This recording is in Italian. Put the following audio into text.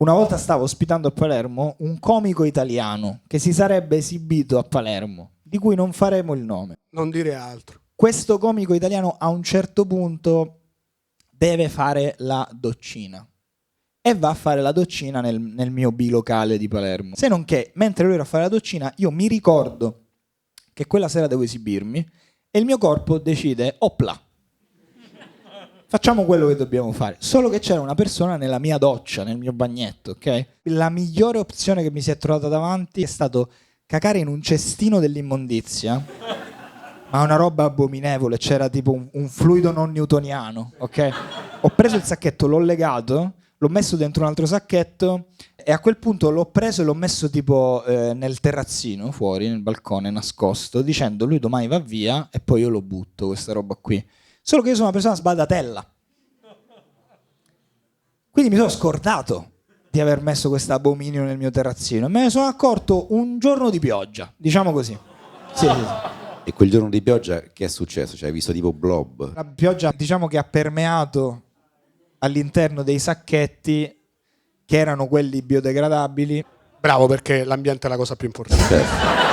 Una volta stavo ospitando a Palermo un comico italiano che si sarebbe esibito a Palermo, di cui non faremo il nome. Non dire altro. Questo comico italiano a un certo punto deve fare la doccina e va a fare la doccina nel mio bilocale di Palermo. Se non che, mentre lui era a fare la doccina, io mi ricordo che quella sera devo esibirmi e il mio corpo decide, opla, facciamo quello che dobbiamo fare. Solo che c'era una persona nella mia doccia, nel mio bagnetto, ok? La migliore opzione che mi si è trovata davanti è stato cacare in un cestino dell'immondizia, ma una roba abominevole, c'era tipo un fluido non newtoniano, ok? Ho preso il sacchetto, l'ho legato, l'ho messo dentro un altro sacchetto e a quel punto l'ho preso e l'ho messo tipo nel terrazzino, fuori, nel balcone, nascosto, dicendo lui domani va via e poi io lo butto, questa roba qui. Solo che io sono una persona sbadatella. Quindi mi sono scordato di aver messo questo abominio nel mio terrazzino e me ne sono accorto un giorno di pioggia, diciamo così. Sì. E quel giorno di pioggia che è successo? Cioè hai visto tipo blob? La pioggia diciamo che ha permeato all'interno dei sacchetti che erano quelli biodegradabili. Bravo, perché l'ambiente è la cosa più importante. Certo.